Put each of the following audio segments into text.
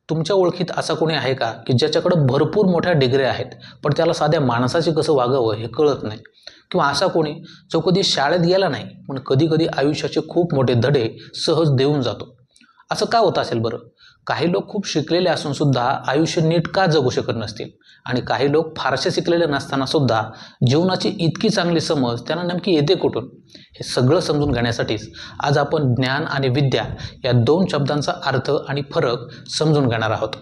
तुमच्या ओळखीत असा कोणी आहे का की ज्याच्याकडे भरपूर मोठ्या डिग्री आहेत पण त्याला साध्या माणसाशी कसं वागावं हे कळत नाही? किंवा असा कोणी जो कधी शाळेत गेला नाही पण कधी कधी आयुष्याचे खूप मोठे धडे सहज देऊन जातो? असं का होत असेल बरं? काही लोक खूप शिकलेले असून सुद्धा आयुष्य नीट का जगू शकत नसतील? आणि काही लोक फारसे शिकलेले नसताना सुद्धा जीवनाची इतकी चांगली समज त्यांना नेमकी येते कुठून? हे सगळं समजून घेण्यासाठीच आज आपण ज्ञान आणि विद्या या दोन शब्दांचा अर्थ आणि फरक समजून घेणार आहोत.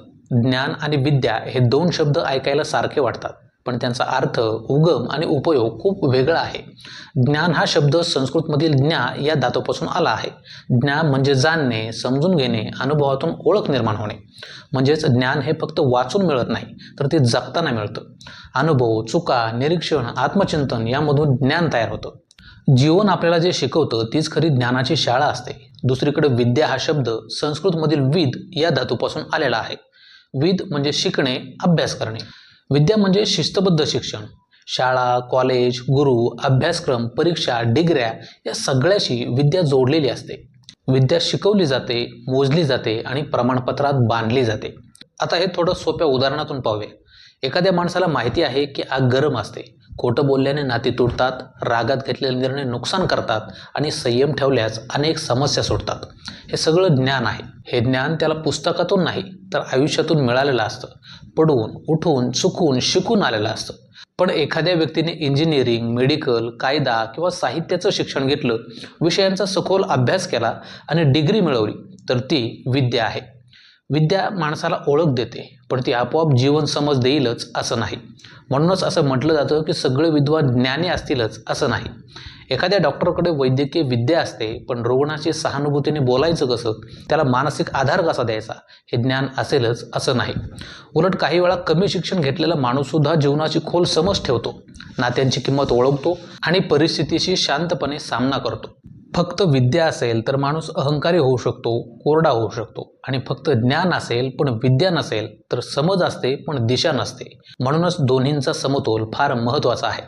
ज्ञान आणि विद्या हे दोन शब्द ऐकायला सारखे वाटतात पण त्यांचा अर्थ, उगम आणि उपयोग खूप वेगळा आहे. ज्ञान हा शब्द संस्कृतमधील ज्ञा या धातूपासून आला आहे. ज्ञा म्हणजे जाणणे, समजून घेणे, अनुभवातून ओळख निर्माण होणे. म्हणजेच ज्ञान हे फक्त वाचून मिळत नाही तर ते जगताना मिळतं. अनुभव, चुका, निरीक्षण, आत्मचिंतन यामधून ज्ञान तयार होतं. जीवन आपल्याला जे शिकवतं तीच खरी ज्ञानाची शाळा असते. दुसरीकडे विद्या हा शब्द संस्कृतमधील विद या धातूपासून आलेला आहे. विद म्हणजे शिकणे, अभ्यास करणे. विद्या म्हणजे शिस्तबद्ध शिक्षण. शाळा, कॉलेज, गुरु, अभ्यासक्रम, परीक्षा, डिग्र्या या सगळ्याशी विद्या जोडलेली असते. विद्या शिकवली जाते, मोजली जाते आणि प्रमाणपत्रात बांधली जाते. आता हे थोडं सोप्या उदाहरणातून पाहूया. एखाद्या माणसाला माहिती आहे की आग गरम असते. खोटं बोलल्याने नाती तुटतात, रागात घेतलेले निर्णय नुकसान करतात आणि संयम ठेवल्यास अनेक समस्या सुटतात. हे सगळं ज्ञान आहे. हे ज्ञान त्याला पुस्तकातून नाही तर आयुष्यातून मिळालेलं असतं. पडून, उठून, चुकून, शिकून आलेलं असतं. पण एखाद्या व्यक्तीने इंजिनिअरिंग, मेडिकल, कायदा किंवा साहित्याचं शिक्षण घेतलं, विषयांचा सखोल अभ्यास केला आणि डिग्री मिळवली तर ती विद्या आहे. विद्या माणसाला ओळख देते पण ती आपोआप जीवन समज देईलच असं नाही. म्हणूनच असं म्हटलं जातं की सगळे विद्वान ज्ञानी असतीलच असं नाही. एखाद्या डॉक्टरकडे वैद्यकीय विद्या असते पण रुग्णाशी सहानुभूतीने बोलायचं कसं, त्याला मानसिक आधार कसा द्यायचा हे ज्ञान असेलच असं नाही. उलट काही वेळा कमी शिक्षण घेतलेला माणूससुद्धा जीवनाची खोल समज ठेवतो, नात्यांची किंमत ओळखतो आणि परिस्थितीशी शांतपणे सामना करतो. फक्त विद्या असेल तर माणूस अहंकारी होऊ शकतो, कोरडा होऊ शकतो. आणि फक्त ज्ञान असेल पण विद्या नसेल तर समज असते पण दिशा नसते. म्हणूनच दोन्हींचा समतोल फार महत्त्वाचा आहे.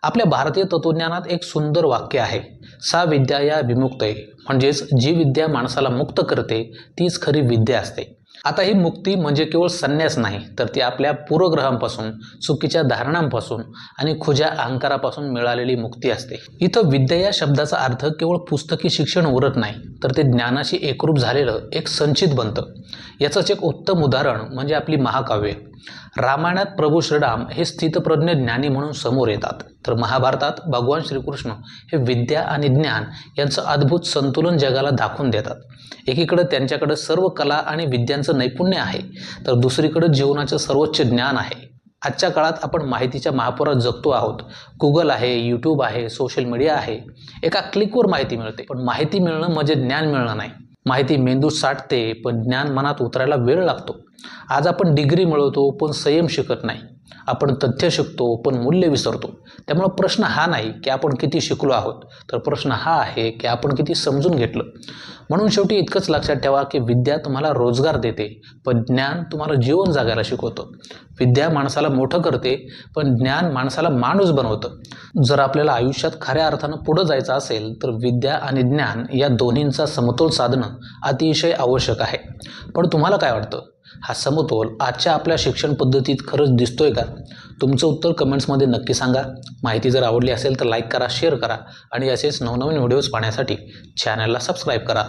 आपल्या भारतीय तत्त्वज्ञानात एक सुंदर वाक्य आहे, सा विद्या या विमुक्तये. म्हणजेच जी विद्या माणसाला मुक्त करते तीच खरी विद्या असते. आता ही मुक्ती म्हणजे केवळ संन्यास नाही तर ती आपल्या पूर्वग्रहांपासून, चुकीच्या धारणांपासून आणि खुज्या अहंकारापासून मिळालेली मुक्ती असते. इथं विद्या या शब्दाचा अर्थ केवळ पुस्तकी शिक्षण उरत नाही तर ते ज्ञानाशी एकरूप झालेलं एक संचित बनतं. याचंच एक उत्तम उदाहरण म्हणजे आपली महाकाव्ये. रामायणात प्रभू श्रीराम हे स्थितप्रज्ञ ज्ञानी म्हणून समोर येतात तर महाभारतात भगवान श्रीकृष्ण हे विद्या आणि ज्ञान यांचं अद्भुत संतुलन जगाला दाखवून देतात. एकीकडे त्यांच्याकडे सर्व कला आणि विद्यांचं नैपुण्य आहे तर दुसरीकडे जीवनाचं सर्वोच्च ज्ञान आहे. आजच्या काळात आपण माहितीच्या महापुरात जगतो आहोत. गुगल आहे, यूट्यूब आहे, सोशल मीडिया आहे. एका क्लिकवर माहिती मिळते. पण माहिती मिळणं म्हणजे ज्ञान मिळणं नाही. माहिती मेंदूत साठते पण ज्ञान मनात उतरायला वेळ लागतो. आज आपण डिग्री मिळवतो पण संयम शिकत नाही. आपण तथ्य शिकतो पण मूल्य विसरतो. त्यामुळे प्रश्न हा नाही की आपण किती शिकलो आहोत तर प्रश्न हा आहे की आपण किती समजून घेतलं. म्हणून शेवटी इतकंच लक्षात ठेवा की विद्या तुम्हाला रोजगार देते पण ज्ञान तुम्हाला जीवन जगायला शिकवतं. विद्या माणसाला मोठं करते पण ज्ञान माणसाला माणूस बनवतं. जर आपल्याला आयुष्यात खऱ्या अर्थानं पुढं जायचं असेल तर विद्या आणि ज्ञान या दोन्हींचा समतोल साधणं अतिशय आवश्यक आहे. पण तुम्हाला काय वाटतं, हा समतोल आजच्या आपल्या शिक्षण पद्धतीत खरंच दिसतोय का? तुमचं उत्तर कमेंट्समध्ये नक्की सांगा. माहिती जर आवडली असेल तर लाईक करा, शेअर करा आणि असेच नवनवीन व्हिडिओज पाहण्यासाठी चॅनलला सबस्क्राईब करा.